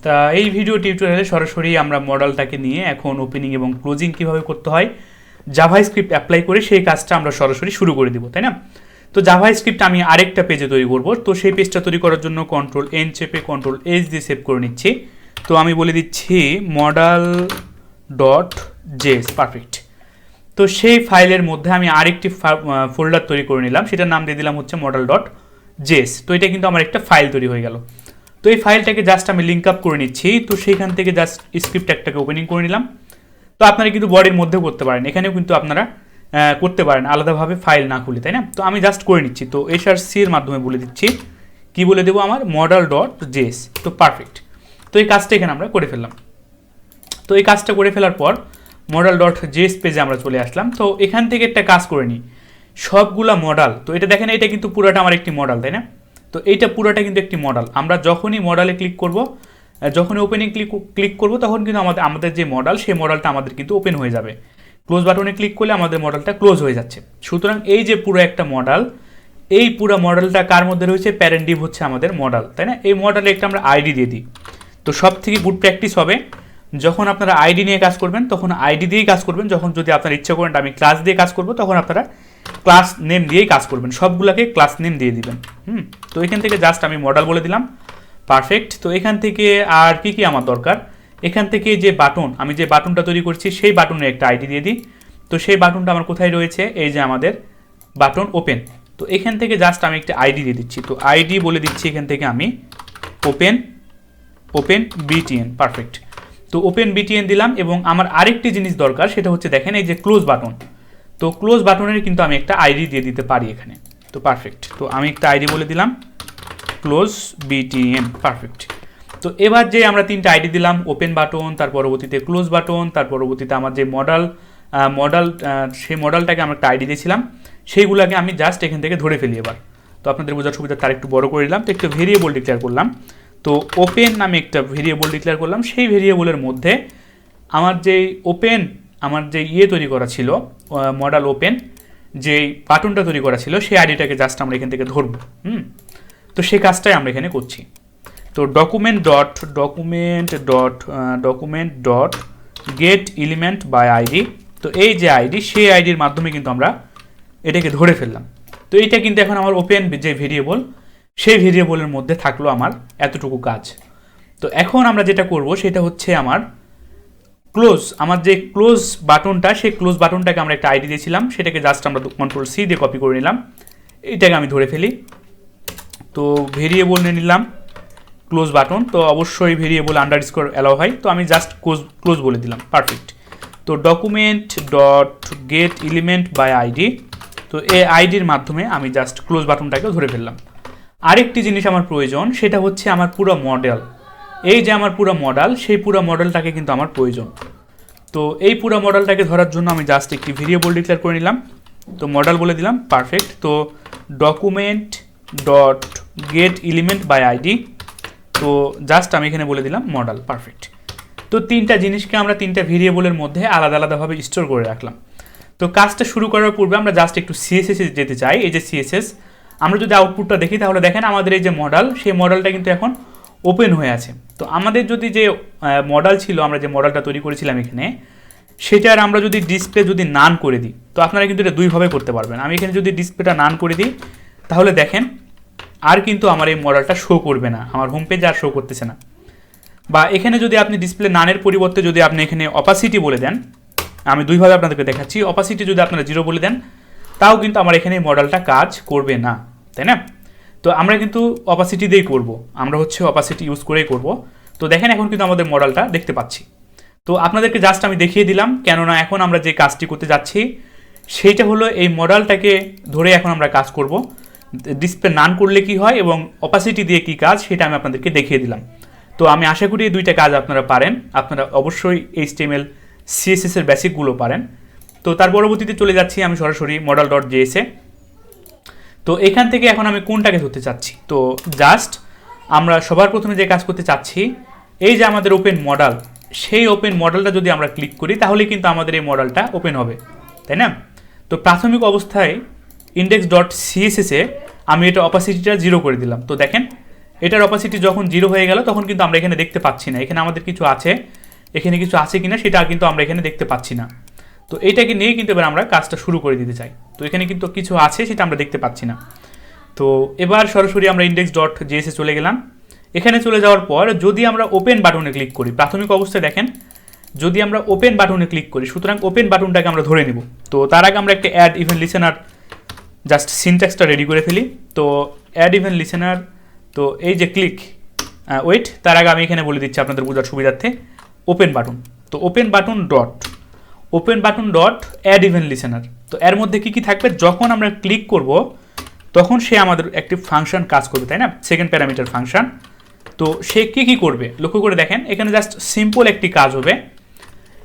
তা এই ভিডিও টিউটোরিয়ালে সরাসরি আমরা মডেলটাকে নিয়ে এখন ওপেনিং এবং ক্লোজিং কীভাবে করতে হয় জাভাস্ক্রিপ্ট অ্যাপ্লাই করে সেই কাজটা আমরা সরাসরি শুরু করে দিব, তাই না? তো জাভাস্ক্রিপ্ট আমি আরেকটা পেজে তৈরি করব। তো সেই পেজটা তৈরি করার জন্য কন্ট্রোল এন চেপে কন্ট্রোল এস দিয়ে সেভ করে নিচ্ছি। তো আমি বলে দিচ্ছি মডেল ডট জেএস, পারফেক্ট। তো সেই ফাইলের মধ্যে আমি আরেকটি ফোল্ডার তৈরি করে নিলাম, সেটার নাম দিয়ে দিলাম হচ্ছে মডেল ডট জেএস। তো এটা কিন্তু আমার একটা ফাইল তৈরি হয়ে গেল। তো এই ফাইলটাকে জাস্ট আমি লিঙ্ক আপ করে নিচ্ছি। তো সেইখান থেকে জাস্ট স্ক্রিপ্ট একটাকে ওপেনিং করে নিলাম। তো আপনারা কিন্তু বডির মধ্যেও করতে পারেন, এখানেও কিন্তু আপনারা করতে পারেন আলাদাভাবে ফাইল না খুলে, তাই না? তো আমি জাস্ট করে নিচ্ছি। তো এসআরসি এর মাধ্যমে বলে দিচ্ছি, কি বলে দেবো, আমার মডেল ডট জেএস। তো পারফেক্ট। তো এই কাজটা এখানে আমরা করে ফেললাম। তো এই কাজটা করে ফেলার পর মডেল ডট জেএস পেজে আমরা চলে আসলাম। তো এখান থেকে একটা কাজ করে নিই, সবগুলা মডেল। তো এটা দেখেন, এটা কিন্তু পুরোটা আমার একটি মডেল, তাই না? তো এইটা পুরোটা কিন্তু একটি মডেল। আমরা যখনই মডেলে ক্লিক করব, যখনই ওপেনিং ক্লিক করব, তখন কিন্তু আমাদের যে মডেল, সেই মডেলটা আমাদের কিন্তু ওপেন হয়ে যাবে। ক্লোজ বাটনে ক্লিক করলে আমাদের মডেলটা ক্লোজ হয়ে যাচ্ছে। সুতরাং এই যে পুরো একটা মডেল, এই পুরো মডেলটা কার মধ্যে রয়েছে? প্যারেন্ট ডিভ হচ্ছে আমাদের মডেল, তাই না? এই মডেলে একটা আমরা আইডি দিয়ে দিই। তো সব থেকে গুড প্র্যাকটিস হবে, যখন আপনারা আইডি নিয়ে কাজ করবেন তখন আইডি দিয়েই কাজ করবেন। যখন যদি আপনারা ইচ্ছা করেন আমি ক্লাস দিয়ে কাজ করব, তখন আপনারা ক্লাস নেম দিয়েই কাজ করবেন, সবগুলোকে ক্লাস নেম দিয়ে দিবেন। তো এখান থেকে জাস্ট আমি মডেল বলে দিলাম, পারফেক্ট। তো এখান থেকে আর কি আমার দরকার, এখান থেকে যে বাটন, আমি যে বাটনটা তৈরি করছি সেই বাটনের একটা আইডি দিয়ে দিই। তো সেই বাটনটা আমার কোথায় রয়েছে? এই যে আমাদের বাটন ওপেন। তো এখান থেকে জাস্ট আমি একটা আইডি দিয়ে দিচ্ছি। তো আইডি বলে দিচ্ছি এখান থেকে আমি ওপেন বিটিএন, পারফেক্ট। তো ওপেন বিটিএন দিলাম। এবং আমার আরেকটি জিনিস দরকার, সেটা হচ্ছে দেখেন এই যে ক্লোজ বাটন। তো ক্লোজ বাটনের কিন্তু আমি একটা আইডি দিয়ে দিতে পারি এখানে। তো পারফেক্ট। তো আমি একটা আইডি বলে দিলাম ক্লোজ বিটিএন, পারফেক্ট। তো এবার যে আমরা তিনটা আইডি দিলাম, ওপেন বাটন, তার পরবর্তীতে ক্লোজ বাটন, তার পরবর্তীতে আমার যে মডেল সেই মডেলটাকে আমরা একটা আইডি দিয়েছিলাম, সেইগুলোকে আমি জাস্ট এখান থেকে ধরে ফেলি এবার। তো আপনাদের বোঝার সুবিধা তার একটু বড় করে দিলাম। তো একটা ভেরিয়েবল ডিক্লেয়ার করলাম। তো ওপেন নামে একটা ভেরিয়েবল ডিক্লেয়ার করলাম। সেই ভেরিয়েবলের মধ্যে আমার যে তৈরি করা ছিল, মডেল ওপেন যে বাটনটা তৈরি করা ছিল, সেই আইডিটাকে জাস্ট আমরা এখান থেকে ধরবো। তো সেই কাজটাই আমরা এখানে করছি। তো document dot get element by ID. তো এই যে আইডি, সেই আইডির মাধ্যমে কিন্তু আমরা এটাকে ধরে ফেললাম। তো এইটা কিন্তু এখন আমার ওপেন যে ভেরিয়েবল, সেই ভেরিয়েবলের মধ্যে থাকলো আমার এতটুকু কাজ। তো এখন আমরা যেটা করব সেটা হচ্ছে আমার ক্লোজ, আমার যে ক্লোজ বাটনটা, সেই ক্লোজ বাটনটাকে আমরা একটা আইডি দিয়েছিলাম, সেটাকে জাস্ট আমরা কন্ট্রোল সি দিয়ে কপি করে নিলাম। এইটাকে আমি ধরে ফেলি। তো ভেরিয়েবল নিয়ে নিলাম ক্লোজ বাটন। তো অবশ্যই ভেরিয়েবল আন্ডারস্কোর অ্যালাউ হয়। তো আমি জাস্ট ক্লোজ বলে দিলাম, পারফেক্ট। তো document dot get element by ID. তো এই আইডির মাধ্যমে আমি জাস্ট ক্লোজ বাটনটাকে ধরে ফেললাম। আরেকটি জিনিস আমার প্রয়োজন, সেটা হচ্ছে আমার পুরো মডেল। এই যে আমার পুরো মডেল, সেই পুরো মডেলটাকে কিন্তু আমার প্রয়োজন। তো এই পুরো মডেলটাকে ধরার জন্য আমি জাস্ট একটি ভেরিয়েবল ডিক্লেয়ার করে নিলাম। তো মডেল বলে দিলাম, পারফেক্ট। তো document dot get element by ID. তো জাস্ট আমি এখানে বলে দিলাম মডেল, পারফেক্ট। তো তিনটা জিনিসকে আমরা তিনটা ভেরিয়েবলের মধ্যে আলাদা আলাদাভাবে স্টোর করে রাখলাম। তো কাজটা শুরু করার পূর্বে আমরা জাস্ট একটু সিএসএস এ যেতে চাই। এই যে সিএসএস, আমরা যদি আউটপুটটা দেখি তাহলে দেখেন আমাদের এই যে মডেল, সেই মডেলটা কিন্তু এখন ওপেন হয়ে আছে। তো আমাদের যদি যে মডেল ছিল, আমরা যে মডেলটা তৈরি করেছিলাম এখানে, সেটার আমরা যদি ডিসপ্লে যদি নান করে দিই, তো আপনারা কিন্তু এটা দুইভাবে করতে পারবেন। আমি এখানে যদি ডিসপ্লেটা নান করে দিই, তাহলে দেখেন আর কিন্তু আমার এই মডেলটা শো করবে না, আমার হোম পেজে আর শো করতেছে না। বা এখানে যদি আপনি ডিসপ্লে নানের পরিবর্তে যদি আপনি এখানে অপাসিটি বলে দেন, আমি দুইভাবে আপনাদেরকে দেখাচ্ছি, অপাসিটি যদি আপনারা 0 বলে দেন, তাও কিন্তু আমার এখানে এই মডেলটা কাজ করবে না, তাই না? তো আমরা কিন্তু অপাসিটি দিয়েই করব, আমরা হচ্ছে অপাসিটি ইউজ করেই করব। তো দেখেন এখন কিন্তু আমাদের মডেলটা দেখতে পাচ্ছি। তো আপনাদেরকে জাস্ট আমি দেখিয়ে দিলাম, কেননা এখন আমরা যে কাজটি করতে যাচ্ছি সেইটা হলো এই মডেলটাকে ধরে এখন আমরা কাজ করব। ডিসপ্লে নান করলে কি হয় এবং অপাসিটি দিয়ে কি কাজ, সেটা আমি আপনাদেরকে দেখিয়ে দিলাম। তো আমি আশা করি এই দুইটা কাজ আপনারা পারেন। আপনারা অবশ্যই HTML CSS এর বেসিকগুলো পারেন। তো তার পরবর্তীতে চলে যাচ্ছি আমি সরাসরি মডেল ডট জেএস এ। তো এখান থেকে এখন আমি কোনটাকে ধরতে চাচ্ছি, তো জাস্ট আমরা সবার প্রথমে যে কাজ করতে চাচ্ছি, এই যে আমাদের ওপেন মডেল, সেই ওপেন মডেলটা যদি আমরা ক্লিক করি, তাহলে কিন্তু আমাদের এই মডেলটা ওপেন হবে, তাই না? তো প্রাথমিক অবস্থায় index.css এ আমি এটা অপাসিটিটা 0 করে দিলাম। তো দেখেন এটার অপাসিটি যখন 0 হয়ে গেল তখন কিন্তু আমরা এখানে দেখতে পাচ্ছি না এখানে আমাদের কিছু আছে, এখানে কিছু আছে কিনা সেটা কিন্তু আমরা এখানে দেখতে পাচ্ছি না। তো এইটাকে নিয়ে কিন্তু এবার আমরা কাজটা শুরু করে দিতে চাই। তো এখানে কিন্তু কিছু আছে সেটা আমরা দেখতে পাচ্ছি না। তো এবার সরাসরি আমরা index.js এ চলে গেলাম। এখানে চলে যাওয়ার পর যদি আমরা ওপেন বাটনে ক্লিক করি, প্রাথমিক অবস্থায় দেখেন যদি আমরা ওপেন বাটনে ক্লিক করি, সুতরাং ওপেন বাটনটাকে আমরা ধরে নিব। তো তার আগে আমরা একটা অ্যাড ইভেন্ট লিসেনার জাস্ট সিনট্যাক্সটা রেডি করে ফেলি। তো অ্যাড ইভেন্ট লিসেনার, তো এই যে ক্লিক ওয়েট, তার আগে আমি এখানে বলে দিচ্ছি আপনাদের বোঝার সুবিধার্থে ওপেন বাটন। তো open button dot add event listener. তো এর মধ্যে কি কি থাকবে, যখন আমরা ক্লিক করব তখন সে আমাদের একটি ফাংশন কাজ করবে, তাই না, সেকেন্ড প্যারামিটার ফাংশন। তো সে কি করবে লক্ষ্য করে দেখেন, এখানে জাস্ট সিম্পল একটি কাজ হবে।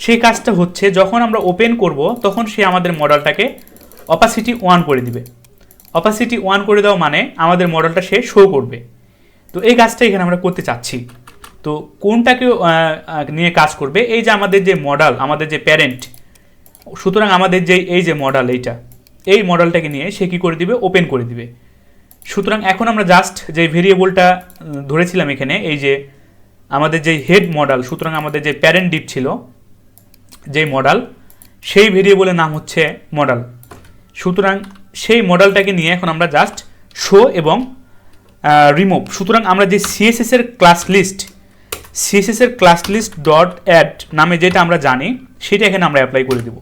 সেই কাজটা হচ্ছে যখন আমরা ওপেন করব তখন সে আমাদের মডেলটাকে অপাসিটি 1 করে দিবে। অপাসিটি 1 করে দেওয়া মানে আমাদের মডেলটা সে শো করবে। তো এই কাজটা এখানে আমরা করতে চাচ্ছি। তো কোনটাকে নিয়ে কাজ করবে, এই যে আমাদের যে মডেল, আমাদের যে প্যারেন্ট, সুতরাং আমাদের যে এই যে মডেল, এই মডেলটাকে নিয়ে সে কী করে দিবে, ওপেন করে দিবে। সুতরাং এখন আমরা জাস্ট যে ভেরিয়েবলটা ধরেছিলাম এখানে, এই যে আমাদের যে হেড মডেল, সুতরাং আমাদের যে প্যারেন্ট ডিপ ছিল যে মডেল, সেই ভেরিয়েবলের নাম হচ্ছে মডেল। সুতরাং সেই মডেলটাকে নিয়ে এখন আমরা জাস্ট শো এবং রিমুভ। সুতরাং আমরা যে সিএসএস এর ক্লাস লিস্ট ডট অ্যাড নামে যেটা আমরা জানি সেটা এখানে আমরা অ্যাপ্লাই করে দেব।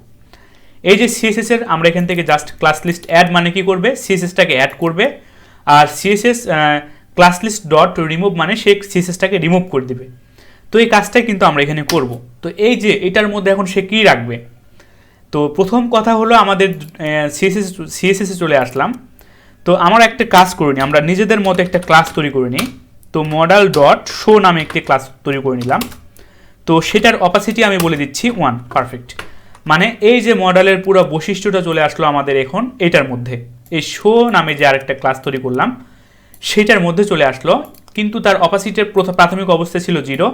এই যে সিএসএস এর আমরা এখান থেকে জাস্ট ক্লাস লিস্ট অ্যাড মানে কি করবে, সিএসএসটাকে অ্যাড করবে, আর CSS class list dot remove মানে সে সিএসএসটাকে রিমুভ করে দিবে। তো এই কাজটাই কিন্তু আমরা এখানে করব। তো এই যে এটার মধ্যে এখন সে কী রাখবে, তো প্রথম কথা হলো আমাদের সিএসএসে চলে আসলাম। তো আমরা একটা কাজ করিনি, আমরা নিজেদের মতো একটা ক্লাস তৈরি করে নিই। তো মডেল ডট শো নামে একটি ক্লাস তৈরি করে নিলাম। তো সেটার অপাসিটি আমি বলে দিচ্ছি 1, পারফেক্ট। মানে এই যে মডেলের পুরো বৈশিষ্ট্যটা চলে আসলো আমাদের এখন এটার মধ্যে, এই শো নামে যে আরেকটা ক্লাস তৈরি করলাম সেটার মধ্যে চলে আসলো, কিন্তু তার অপাসিটির প্রাথমিক অবস্থা ছিল 0,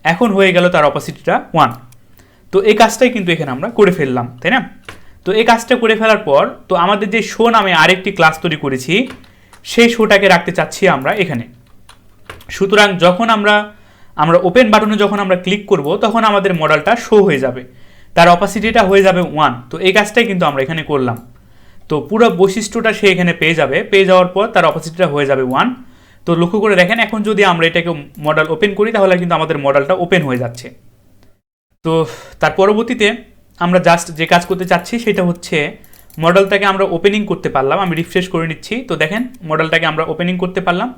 এখন হয়ে গেল তার অপাসিটিটা 1। তো এই কাজটাই কিন্তু এখানে আমরা করে ফেললাম, তাই না। তো এই কাজটা করে ফেলার পর তো আমাদের যে শো নামে আরেকটি ক্লাস তৈরি করেছি সেই শোটাকে রাখতে চাচ্ছি আমরা এখানে। সুতরাং যখন আমরা ওপেন বাটনে যখন আমরা ক্লিক করব তখন আমাদের মডেলটা শো হয়ে যাবে, তার অপাসিটিটা হয়ে যাবে 1। তো এই কাজটাই কিন্তু আমরা এখানে করলাম। তো পুরো বৈশিষ্ট্যটা সে এখানে পেয়ে যাওয়ার পর তার অপাসিটিটা হয়ে যাবে 1। তো লক্ষ্য করে দেখেন এখন যদি আমরা এটাকে মডেল ওপেন করি তাহলে কিন্তু আমাদের মডেলটা ওপেন হয়ে যাচ্ছে। তো তার পরবর্তীতে আমরা জাস্ট যে কাজ করতে চাচ্ছি সেটা হচ্ছে মডেলটাকে আমরা ওপেনিং করতে পারলাম। আমি রিফ্রেশ করে নিচ্ছি, তো দেখেন মডেলটাকে আমরা ওপেনিং করতে পারলাম।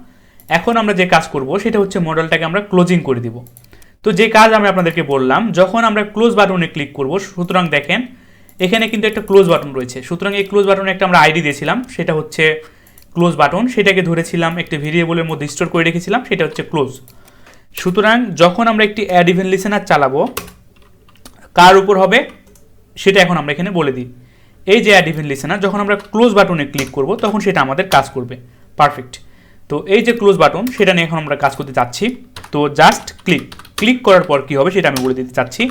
এখন আমরা যে কাজ করব সেটা হচ্ছে মডেলটাকে আমরা ক্লোজিং করে দিব। তো যে কাজ আমি আপনাদেরকে বললাম, যখন আমরা ক্লোজ বাটনে ক্লিক করব, সুতরাং দেখেন এখানে কিন্তু একটা ক্লোজ বাটন রয়েছে। সুতরাং এই ক্লোজ বাটনে একটা আমরা আইডি দিয়েছিলাম, সেটা হচ্ছে ক্লোজ বাটন, সেটাকে ধরেছিলাম একটা ভেরিয়েবলের মধ্যে স্টোর করে রেখেছিলাম, সেটা হচ্ছে ক্লোজ। সুতরাং যখন আমরা একটি অ্যাড ইভেন্ট লিসেনার চালাবো কার উপর হবে সেটা এখন আমরা এখানে বলে দিই। এই যে অ্যাড ইভেন্ট লিসেনার, যখন আমরা ক্লোজ বাটনে ক্লিক করব তখন সেটা আমাদের কাজ করবে, পারফেক্ট। তো এই যে ক্লোজ বাটন সেটা নিয়ে এখন আমরা কাজ করতে চাচ্ছি। তো জাস্ট ক্লিক করার পর কি হবে সেটা আমি বলে দিতে চাচ্ছি।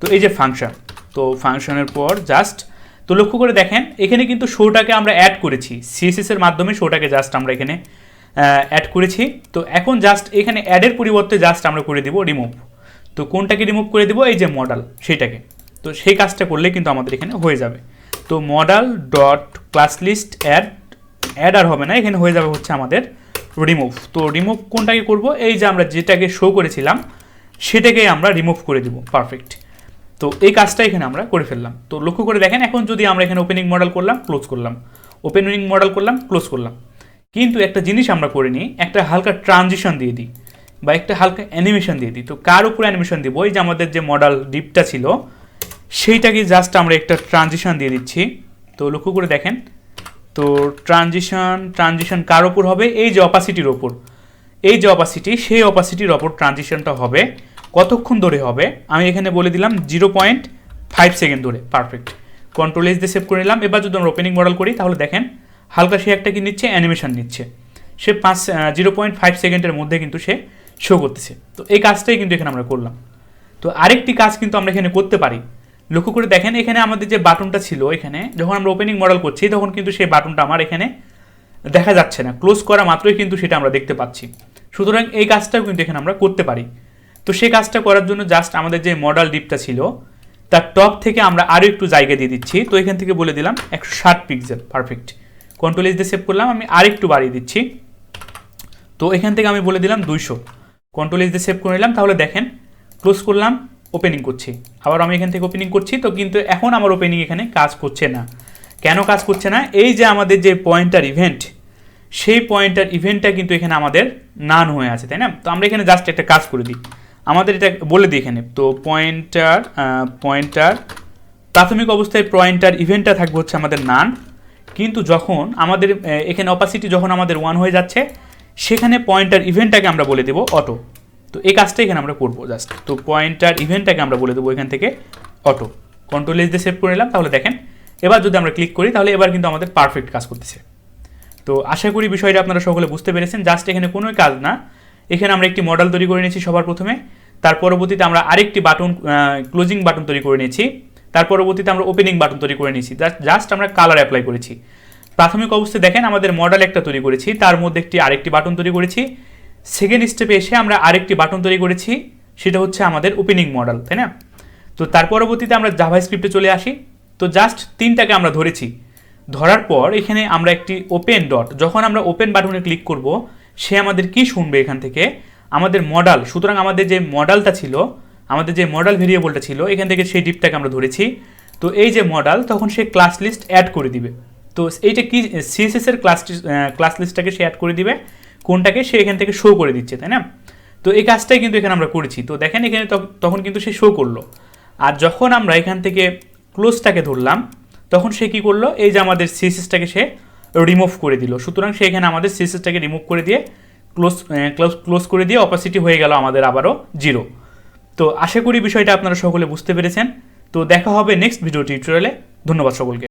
তো এই যে ফাংশন, তো ফাংশনের পর জাস্ট, তো লক্ষ্য করে দেখেন এখানে কিন্তু শোটাকে আমরা অ্যাড করেছি, সিএসএস এর মাধ্যমে শোটাকে জাস্ট আমরা এখানে অ্যাড করেছি। তো এখন জাস্ট এখানে অ্যাডের পরিবর্তে জাস্ট আমরা করে দিব রিমুভ। তো কোনটাকে রিমুভ করে দিব, এই যে মডেল সেটাকে। তো সেই কাজটা করলে কিন্তু আমাদের এখানে হয়ে যাবে। তো model dot class list add আর হবে না, এখানে হয়ে যাবে হচ্ছে আমাদের রিমুভ। তো রিমুভ কোনটাকে করব, এই যে আমরা যেটাকে শো করেছিলাম সেটাকেই আমরা রিমুভ করে দিব, পারফেক্ট। তো এই কাজটা এখানে আমরা করে ফেললাম। তো লক্ষ্য করে দেখেন এখন যদি আমরা এখানে ওপেনিং মডেল করলাম, ক্লোজ করলাম, ওপেনিং মডেল করলাম, ক্লোজ করলাম, কিন্তু একটা জিনিস আমরা করে নিই, একটা হালকা ট্রানজিশন দিয়ে দিই বা একটা হালকা অ্যানিমেশন দিয়ে দিই। তো কার উপরে অ্যানিমেশন দিব, এই যে আমাদের যে মডেল ডিপটা ছিল সেইটাকে জাস্ট আমরা একটা ট্রানজিশন দিয়ে দিচ্ছি। তো লক্ষ্য করে দেখেন, তো ট্রানজিশন কার ওপর হবে, এই যে অপাসিটির ওপর, এই যে অপাসিটি সেই অপাসিটির ওপর ট্রানজিশনটা হবে। কতক্ষণ ধরে হবে আমি এখানে বলে দিলাম 0.5 সেকেন্ড ধরে, পারফেক্ট। কন্ট্রোল এস দিয়ে সেভ করে নিলাম। এবার যদি আমরা ওপেনিং মডেল করি তাহলে দেখেন হালকা সে একটা কি নিচ্ছে, অ্যানিমেশন নিচ্ছে, সে 0.5 সেকেন্ডের মধ্যে কিন্তু সে শো করতেছে। তো এই কাজটাই কিন্তু এখানে আমরা করলাম। তো আরেকটি কাজ কিন্তু আমরা এখানে করতে পারি, লক্ষ্য করে দেখেন এখানে আমাদের যে বাটনটা ছিল, এখানে যখন আমরা ওপেনিং মডেল করছি তখন কিন্তু সেই বাটনটা আমার এখানে দেখা যাচ্ছে না, ক্লোজ করা মাত্রই কিন্তু সেটা আমরা দেখতে পাচ্ছি। সুতরাং এই কাজটাও কিন্তু এখানে আমরা করতে পারি। তো সেই কাজটা করার জন্য জাস্ট আমাদের যে মডেল ডিপটা ছিল তার টপ থেকে আমরা আরও একটু জায়গা দিয়ে দিচ্ছি। তো এখান থেকে বলে দিলাম 160 পিক্সেল, পারফেক্ট। কন্ট্রোল এস দিয়ে সেভ করলাম, আমি আরেকটু বাড়িয়ে দিচ্ছি। তো এখান থেকে আমি বলে দিলাম 200, কন্ট্রোল এস দিয়ে সেভ করে নিলাম। তাহলে দেখেন ক্লোজ করলাম, ওপেনিং করছি, আবার আমি এখান থেকে ওপেনিং করছি। তো কিন্তু এখন আমার ওপেনিং এখানে কাজ করছে না। কেন কাজ করছে না? এই যে আমাদের যে পয়েন্টার ইভেন্ট, সেই পয়েন্টার ইভেন্টটা কিন্তু এখানে আমাদের নান হয়ে আছে, তাই না? তো আমরা এখানে জাস্ট একটা কাজ করে দিই, আমাদের এটা বলে দিই এখানে। তো পয়েন্টার প্রাথমিক অবস্থায় পয়েন্টার ইভেন্টটা থাকবে হচ্ছে আমাদের নান, কিন্তু যখন আমাদের এখানে অপাসিটি যখন আমাদের 1 হয়ে যাচ্ছে, সেখানে পয়েন্টার ইভেন্টটাকে আমরা বলে দেবো অটো। তো এই কাজটা এখানে আমরা করবো জাস্ট। তো পয়েন্টার ইভেন্টটাকে আমরা বলে দেবো এখান থেকে অটো, কন্ট্রোল এস দিয়ে সেভ করে নিলাম। তাহলে দেখেন এবার যদি আমরা ক্লিক করি তাহলে এবার কিন্তু আমাদের পারফেক্ট কাজ করতেছে। তো আশা করি বিষয়টা আপনারা সকলে বুঝতে পেরেছেন। জাস্ট এখানে কোনো কাজ না, এখানে আমরা একটি মডেল তৈরি করে নিয়েছি সবার প্রথমে, তার পরবর্তীতে আমরা আরেকটি বাটন, ক্লোজিং বাটন তৈরি করে নিয়েছি, তার পরবর্তীতে আমরা ওপেনিং বাটন তৈরি করে নিয়েছি, জাস্ট আমরা কালার অ্যাপ্লাই করেছি। প্রাথমিক অবস্থায় দেখেন আমাদের মডেল একটা তৈরি করেছি, তার মধ্যে আরেকটি বাটন তৈরি করেছি। সেকেন্ড স্টেপে এসে আমরা আরেকটি বাটন তৈরি করেছি, সেটা হচ্ছে আমাদের ওপেনিং মডেল, তাই না? তো তার পরবর্তীতে আমরা জাভাস্ক্রিপ্টে চলে আসি। তো জাস্ট তিনটাকে আমরা ধরেছি, ধরার পর এখানে আমরা একটি ওপেন ডট, যখন আমরা ওপেন বাটনে ক্লিক করব সে আমাদের কি শুনবে এখান থেকে আমাদের মডেল। সুতরাং আমাদের যে মডেলটা ছিল, আমাদের যে মডেল ভেরিয়েবলটা ছিল, এখান থেকে সেই ডিপটাকে আমরা ধরেছি। তো এই যে মডেল, তখন সে ক্লাস লিস্ট অ্যাড করে দিবে। তো এইটা কি সিএসএস এর ক্লাস লিস্টটাকে সে অ্যাড করে দিবে, কোনটাকে সে এখান থেকে শো করে দিচ্ছে, তাই না? তো এই কাজটাই কিন্তু এখানে আমরা করেছি। তো দেখেন এখানে তখন কিন্তু সে শো করলো। আর যখন আমরা এখান থেকে ক্লোজটাকে ধরলাম, তখন সে কি করলো, এই যে আমাদের সিএসএসটাকে সে রিমুভ করে দিল। সুতরাং সে এখানে আমাদের সিএসএসটাকে রিমুভ করে দিয়ে ক্লোজ করে দিয়ে অপাসিটি হয়ে গেল আমাদের আবারও 0। তো আশা করি বিষয়টা আপনারা সকলে বুঝতে পেরেছেন। তো দেখা হবে নেক্সট ভিডিও টিউটোরিয়ালে। ধন্যবাদ সকলকে।